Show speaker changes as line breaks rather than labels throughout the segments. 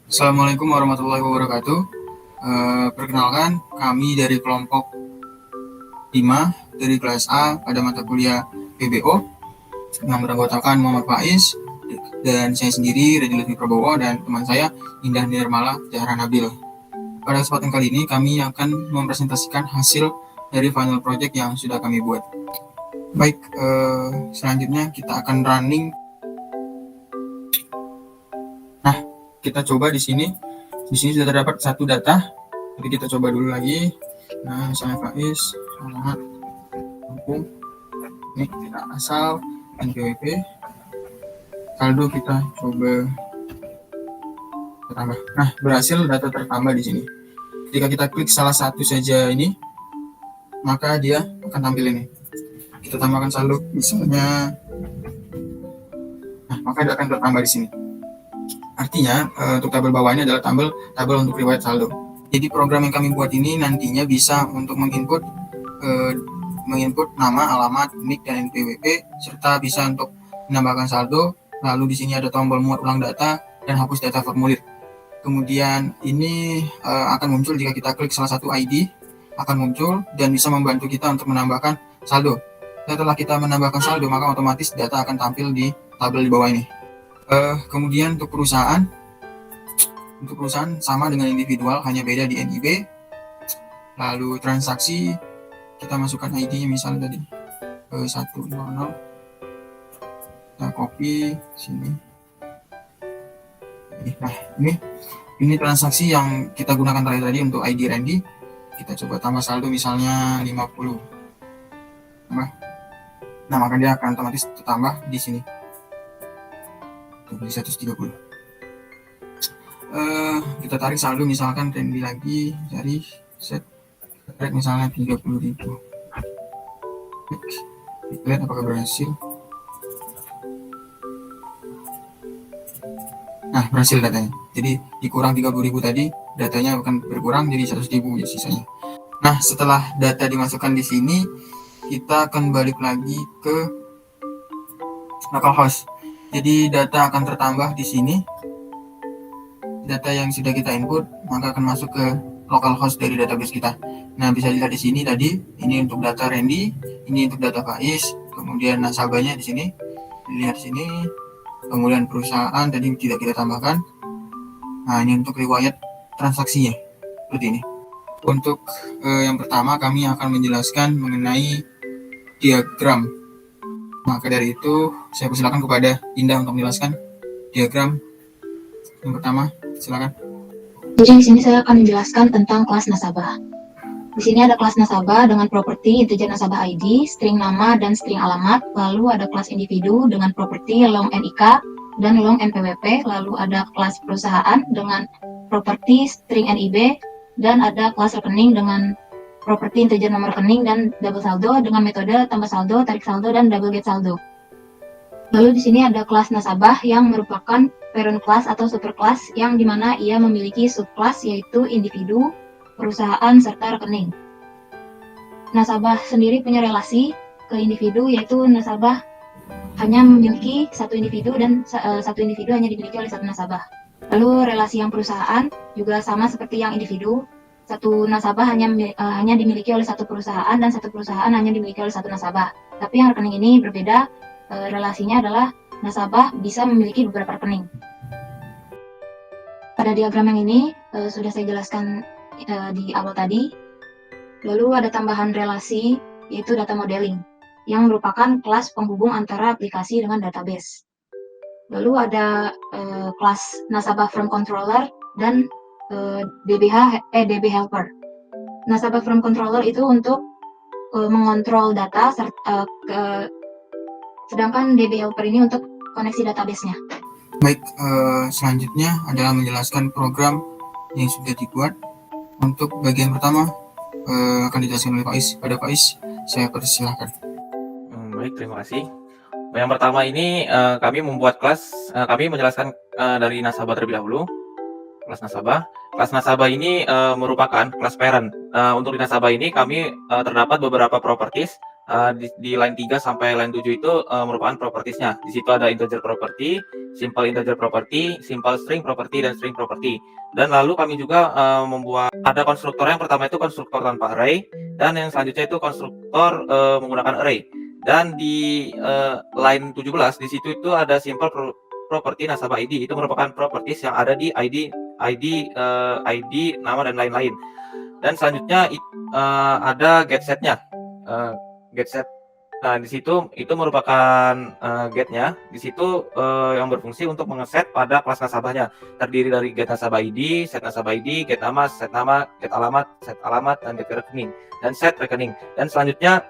Assalamualaikum warahmatullahi wabarakatuh. Perkenalkan, kami dari kelompok 5 dari kelas A pada mata kuliah PBO yang beranggotakan Muhammad Faiz dan saya sendiri Redi Lutfi Prabowo dan teman saya Indah Nirmala Zahra Nabil. Pada kesempatan kali ini kami akan mempresentasikan hasil dari final project yang sudah kami buat. Baik, selanjutnya kita akan running. Nah, kita coba di sini. Di sini sudah terdapat satu data. Jadi kita coba dulu lagi. Nah, misalnya Faiz, alamat, kampung, ini kita asal, NPWP, saldo kita coba tambah. Nah, berhasil data tertambah di sini. Jika kita klik salah satu saja ini, maka dia akan tampil ini. Kita tambahkan saldo, misalnya, nah maka dia akan tertambah di sini. Artinya untuk tabel bawah ini adalah tabel untuk riwayat saldo. Jadi program yang kami buat ini nantinya bisa untuk menginput nama, alamat, NIK dan NPWP serta bisa untuk menambahkan saldo. Lalu di sini ada tombol muat ulang data dan hapus data formulir. Kemudian ini akan muncul jika kita klik salah satu ID, akan muncul dan bisa membantu kita untuk menambahkan saldo. Setelah kita menambahkan saldo, maka otomatis data akan tampil di tabel di bawah ini. Kemudian untuk perusahaan sama dengan individual, hanya beda di NIB. Lalu transaksi kita masukkan ID-nya misalnya tadi 100, kita copy sini. Nah ini transaksi yang kita gunakan tadi untuk ID Randy. Kita coba tambah saldo misalnya 50. Nah maka dia akan otomatis tertambah di sini. Di 130. Kita tarik saldo misalkan Randy lagi, cari set tarik misalnya 30.000. Kita lihat apakah berhasil. Nah berhasil datanya. Jadi dikurang 30.000 tadi, datanya akan berkurang jadi 100.000 ya sisanya. Nah setelah data dimasukkan di sini, kita akan balik lagi ke localhost. Jadi data akan tertambah di sini. Data yang sudah kita input maka akan masuk ke localhost dari database kita. Nah bisa dilihat di sini tadi, ini untuk data Randy, ini untuk data Faiz, kemudian nasabahnya di sini, dilihat di sini, kemudian perusahaan tadi tidak kita tambahkan. Nah ini untuk riwayat transaksinya seperti ini. Untuk yang pertama kami akan menjelaskan mengenai diagram. Maka dari itu saya persilakan kepada Indah untuk menjelaskan diagram yang pertama. Silakan.
Jadi di sini saya akan menjelaskan tentang kelas nasabah. Di sini ada kelas nasabah dengan properti integer nasabah ID, string nama dan string alamat, lalu ada kelas individu dengan properti long NIK dan long NPWP, lalu ada kelas perusahaan dengan properti string NIB, dan ada kelas rekening dengan properti integer nomor rekening dan double saldo dengan metode tambah saldo, tarik saldo, dan double get saldo. Lalu di sini ada kelas nasabah yang merupakan parent class atau superclass yang dimana ia memiliki subclass yaitu individu, perusahaan, serta rekening. Nasabah sendiri punya relasi ke individu yaitu nasabah hanya memiliki satu individu dan satu individu hanya dimiliki oleh satu nasabah. Lalu relasi yang perusahaan juga sama seperti yang individu. Satu nasabah hanya dimiliki oleh satu perusahaan dan satu perusahaan hanya dimiliki oleh satu nasabah. Tapi yang rekening ini berbeda. Relasinya adalah nasabah bisa memiliki beberapa rekening. Pada diagram yang ini sudah saya jelaskan di awal tadi. Lalu ada tambahan relasi yaitu data modeling yang merupakan kelas penghubung antara aplikasi dengan database. Lalu ada kelas nasabah from controller dan DB helper. Nasabah from controller itu untuk mengontrol data sedangkan DB helper ini untuk koneksi database-nya.
Baik, selanjutnya adalah menjelaskan program yang sudah dibuat. Untuk bagian pertama akan dijelaskan oleh Faiz. Pada Faiz, saya persilahkan.
Baik, terima kasih. Yang pertama ini kami membuat kelas, kami menjelaskan dari nasabah terlebih dahulu. Kelas nasabah. Kelas nasabah ini merupakan kelas parent. Untuk di nasabah ini kami terdapat beberapa properties Di line 3 sampai line 7 itu merupakan propertiesnya. Di situ ada integer property, simple integer property, simple string property, dan string property. Dan lalu kami juga membuat ada konstruktor. Yang pertama itu konstruktor tanpa array, dan yang selanjutnya itu konstruktor menggunakan array. Dan di line 17 di situ itu ada simple property nasabah ID. Itu merupakan properties yang ada di ID, nama dan lain-lain. Dan selanjutnya ada getSetnya. GetSet. Nah, di situ itu merupakan getnya. Di situ yang berfungsi untuk mengeset pada kelas nasabahnya. Terdiri dari get nasabah ID, set nasabah ID, get nama, set alamat, dan get rekening, dan set rekening. Dan selanjutnya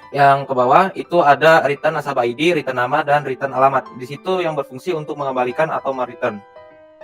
yang ke bawah itu ada return nasabah ID, return nama, dan return alamat. Di situ yang berfungsi untuk mengembalikan atau mereturn.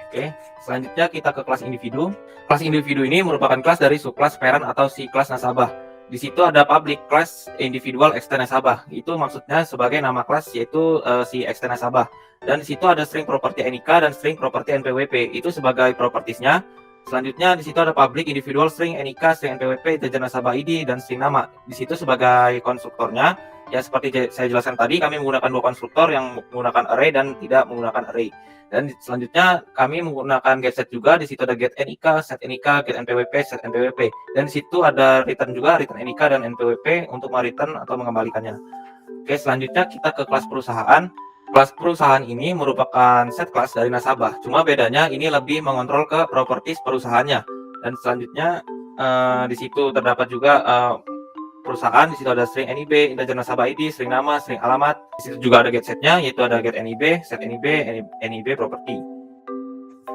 Oke, selanjutnya kita ke kelas individu. Kelas individu ini merupakan kelas dari subkelas parent atau si kelas nasabah. Di situ ada public class individual extend nasabah. Itu maksudnya sebagai nama kelas yaitu si extend nasabah. Dan di situ ada string property NIK dan string property NPWP. Itu sebagai propertiesnya. Selanjutnya di situ ada public individual string NIK, string NPWP, integer nasabah ID, dan string nama. Di situ sebagai konstruktornya, ya seperti saya jelaskan tadi, kami menggunakan dua konstruktor yang menggunakan array dan tidak menggunakan array. Dan selanjutnya kami menggunakan getSet juga. Di situ ada get NIK, set NIK, get NPWP, set NPWP. Dan di situ ada return juga, return NIK dan NPWP untuk mereturn atau mengembalikannya. Oke, selanjutnya kita ke kelas perusahaan. Kelas perusahaan ini merupakan set kelas dari nasabah. Cuma bedanya ini lebih mengontrol ke properties perusahaannya. Dan selanjutnya di situ terdapat juga perusahaan. Di situ ada string NIB, integer nasabah ID, string nama, string alamat. Di situ juga ada getSetnya, yaitu ada get NIB, set NIB, NIB property.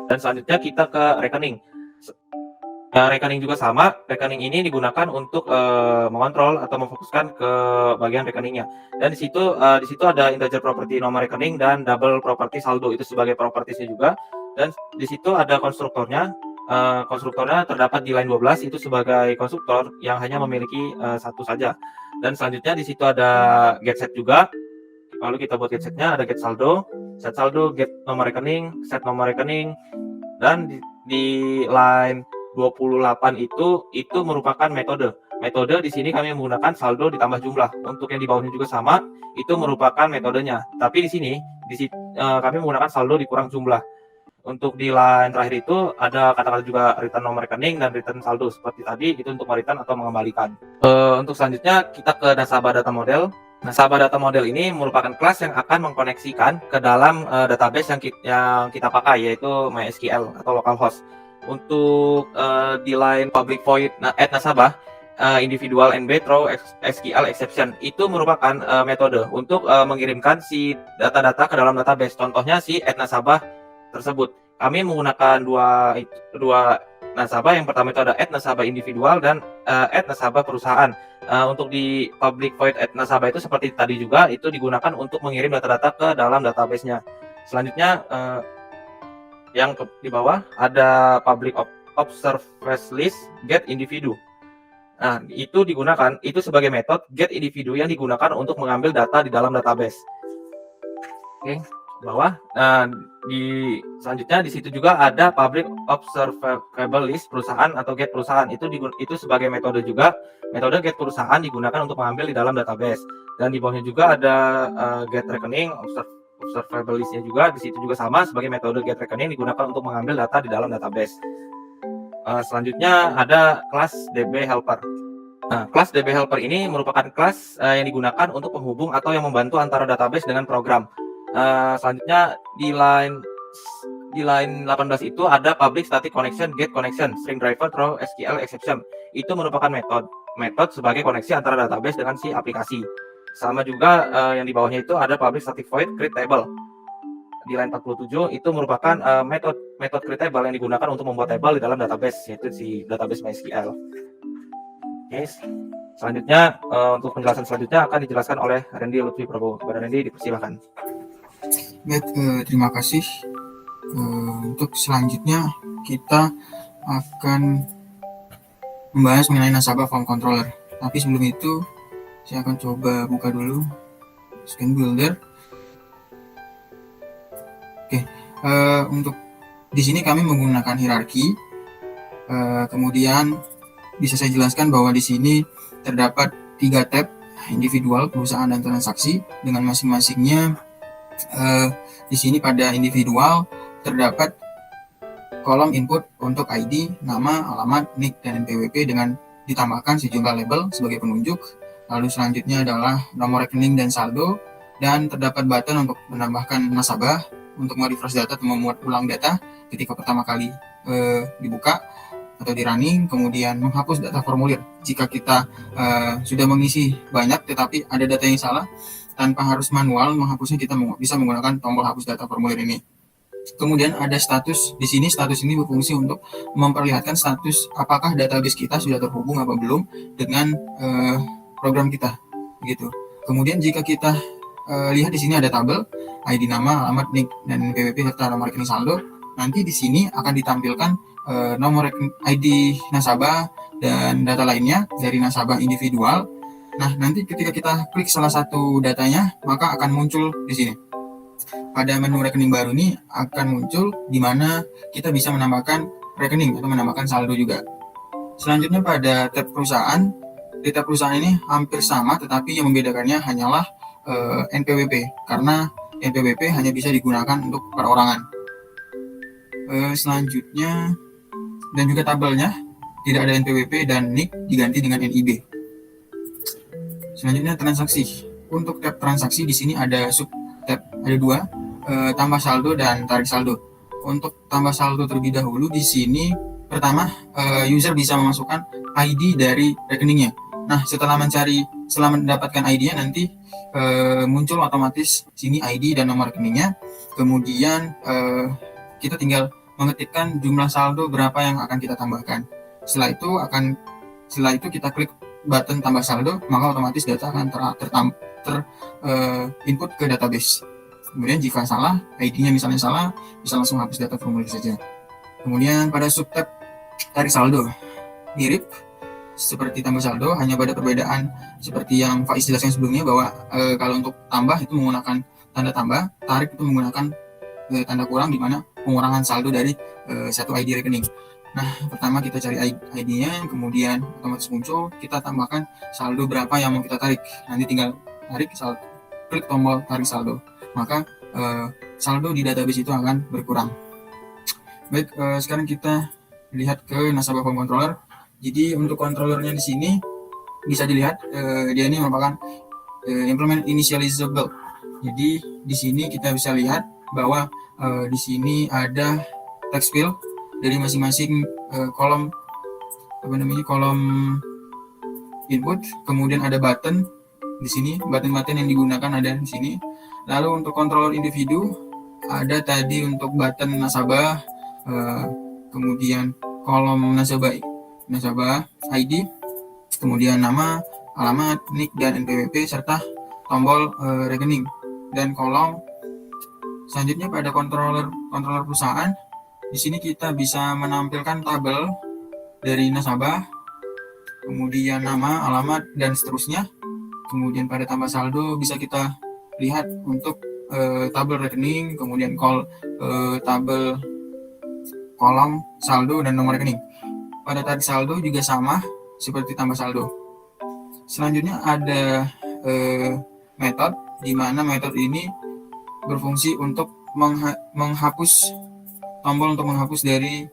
Dan selanjutnya kita ke rekening. Rekening juga sama. Rekening ini digunakan untuk mengontrol atau memfokuskan ke bagian rekeningnya. Dan di situ ada integer property nomor rekening dan double property saldo. Itu sebagai propertiesnya juga. Dan di situ ada konstruktornya. Konstruktornya terdapat di line 12. Itu sebagai konstruktor yang hanya memiliki satu saja. Dan selanjutnya di situ ada getSet juga. Lalu kita buat getSetnya, ada get saldo, set saldo, get nomor rekening, set nomor rekening. Dan di line 28 itu merupakan metode. Metode di sini kami menggunakan saldo ditambah jumlah. Untuk yang di bawahnya juga sama, itu merupakan metodenya. Tapi di sini kami menggunakan saldo dikurang jumlah. Untuk di line terakhir itu ada kata-kata juga return nomor rekening dan return saldo seperti tadi, itu untuk mereturn atau mengembalikan. Untuk selanjutnya kita ke nasabah data model. Nasabah data model ini merupakan kelas yang akan mengkoneksikan ke dalam database yang kita pakai, yaitu MySQL atau localhost. Untuk di line public void add nasabah individual NB throw SQL exception, itu merupakan metode untuk mengirimkan si data-data ke dalam database. Contohnya si add nasabah tersebut. Kami menggunakan dua nasabah. Yang pertama itu ada add nasabah individual dan add nasabah perusahaan. Untuk di public void add nasabah itu seperti tadi juga, itu digunakan untuk mengirim data-data ke dalam database-nya. Selanjutnya yang di bawah ada public observe list get individu. Nah, itu digunakan, itu sebagai metode get individu yang digunakan untuk mengambil data di dalam database. Oke, bawah. Selanjutnya di situ juga ada public observable list perusahaan atau get perusahaan. Itu sebagai metode juga. Metode get perusahaan digunakan untuk mengambil di dalam database. Dan di bawahnya juga ada get rekening observable list-nya juga. Di situ juga sama sebagai metode get rekening digunakan untuk mengambil data di dalam database. Selanjutnya ada kelas DB helper. Nah, kelas DB helper ini merupakan kelas yang digunakan untuk penghubung atau yang membantu antara database dengan program. Selanjutnya di line 18 itu ada public static connection get connection string driver throw SQL exception. Itu merupakan metode sebagai koneksi antara database dengan si aplikasi. Sama juga yang di bawahnya itu ada public static void create table. Di line 47 itu merupakan metode create table yang digunakan untuk membuat table di dalam database, yaitu si database MySQL. Oke, selanjutnya untuk penjelasan selanjutnya akan dijelaskan oleh Randy Lutfi Prabowo. Kepada Randy, dipersilakan.
Baik, terima kasih. Untuk selanjutnya kita akan membahas mengenai nasabah form controller. Tapi sebelum itu saya akan coba buka dulu scan builder. Oke, untuk di sini kami menggunakan hierarki. Kemudian bisa saya jelaskan bahwa di sini terdapat 3 tab individual, perusahaan, dan transaksi dengan masing-masingnya. Di sini pada individual terdapat kolom input untuk ID, nama, alamat, NIK, dan NPWP dengan ditambahkan sejumlah label sebagai penunjuk. Lalu selanjutnya adalah nomor rekening dan saldo, dan terdapat button untuk menambahkan nasabah, untuk merefresh data atau memuat ulang data ketika pertama kali dibuka atau di running, kemudian menghapus data formulir jika kita sudah mengisi banyak tetapi ada data yang salah. Tanpa harus manual menghapusnya, kita bisa menggunakan tombol hapus data formulir ini. Kemudian ada status. Di sini status ini berfungsi untuk memperlihatkan status apakah database kita sudah terhubung apa belum dengan program kita, gitu. Kemudian jika kita lihat di sini ada tabel ID, nama, alamat, NIK, dan NPWP serta nomor rekening saldo. Nanti di sini akan ditampilkan nomor ID nasabah dan data lainnya dari nasabah individual. Nah, nanti ketika kita klik salah satu datanya, maka akan muncul di sini. Pada menu rekening baru ini akan muncul di mana kita bisa menambahkan rekening atau menambahkan saldo juga. Selanjutnya pada tab perusahaan. Di tab perusahaan ini hampir sama, tetapi yang membedakannya hanyalah NPWP, karena NPWP hanya bisa digunakan untuk perorangan. Selanjutnya, dan juga tabelnya tidak ada NPWP dan NIK diganti dengan NIB. Selanjutnya transaksi. Untuk tab transaksi di sini ada sub tab, ada dua, tambah saldo dan tarik saldo. Untuk tambah saldo terlebih dahulu, di sini pertama user bisa memasukkan ID dari rekeningnya. Nah, setelah mendapatkan ID-nya, nanti muncul otomatis sini ID dan nomor rekeningnya. Kemudian kita tinggal mengetikkan jumlah saldo berapa yang akan kita tambahkan. Setelah itu kita klik button tambah saldo, maka otomatis data akan input ke database. Kemudian jika salah, ID-nya misalnya salah, bisa langsung hapus data formulir saja. Kemudian pada subtab tarik saldo, mirip seperti tambah saldo, hanya pada perbedaan seperti yang Faiz jelaskan sebelumnya, bahwa kalau untuk tambah itu menggunakan tanda tambah, tarik itu menggunakan tanda kurang, di mana pengurangan saldo dari satu ID rekening. Nah, pertama kita cari ID-nya, kemudian otomatis muncul, kita tambahkan saldo berapa yang mau kita tarik. Nanti tinggal tarik saldo, klik tombol tarik saldo, maka saldo di database itu akan berkurang. Baik, sekarang kita lihat ke nasabah form controller. Jadi untuk controllernya di sini bisa dilihat, dia ini merupakan implement initializable. Jadi di sini kita bisa lihat bahwa di sini ada text field dari masing-masing kolom input. Kemudian ada button di sini, button-button yang digunakan ada di sini. Lalu untuk controller individu ada tadi untuk button nasabah, kemudian kolom nasabah ID, kemudian nama, alamat, NIK, dan NPWP serta tombol rekening. Dan kolom selanjutnya pada controller perusahaan, di sini kita bisa menampilkan tabel dari nasabah, kemudian nama, alamat, dan seterusnya. Kemudian pada tambah saldo bisa kita lihat untuk tabel rekening, kemudian tabel kolom saldo dan nomor rekening. Pada tarik saldo juga sama seperti tambah saldo. Selanjutnya ada metode, di mana metode ini berfungsi untuk menghapus tombol untuk menghapus dari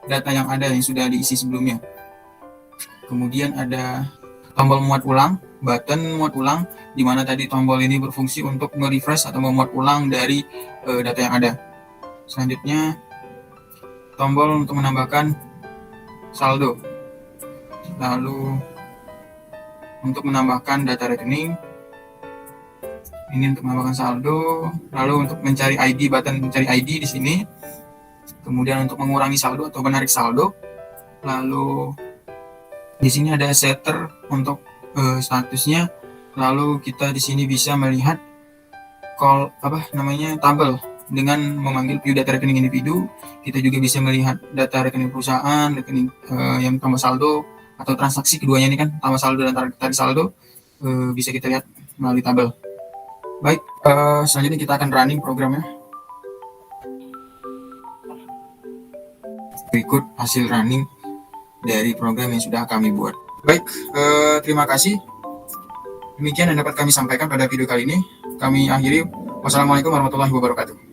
data yang ada yang sudah diisi sebelumnya. Kemudian ada tombol muat ulang, button muat ulang, di mana tadi tombol ini berfungsi untuk merefresh atau memuat ulang dari data yang ada. Selanjutnya tombol untuk menambahkan saldo. Lalu untuk menambahkan data rekening, ini untuk menambahkan saldo. Lalu untuk mencari ID, button mencari ID di sini. Kemudian untuk mengurangi saldo atau menarik saldo. Lalu di sini ada setter untuk statusnya. Lalu kita di sini bisa melihat tabel dengan memanggil view data rekening individu. Kita juga bisa melihat data rekening perusahaan, rekening yang tambah saldo atau transaksi keduanya ini kan, tambah saldo dan tarik saldo, bisa kita lihat melalui tabel. Baik, selanjutnya kita akan running programnya. Berikut hasil running dari program yang sudah kami buat. Baik, terima kasih. Demikian yang dapat kami sampaikan pada video kali ini. Kami akhiri. Wassalamualaikum warahmatullahi wabarakatuh.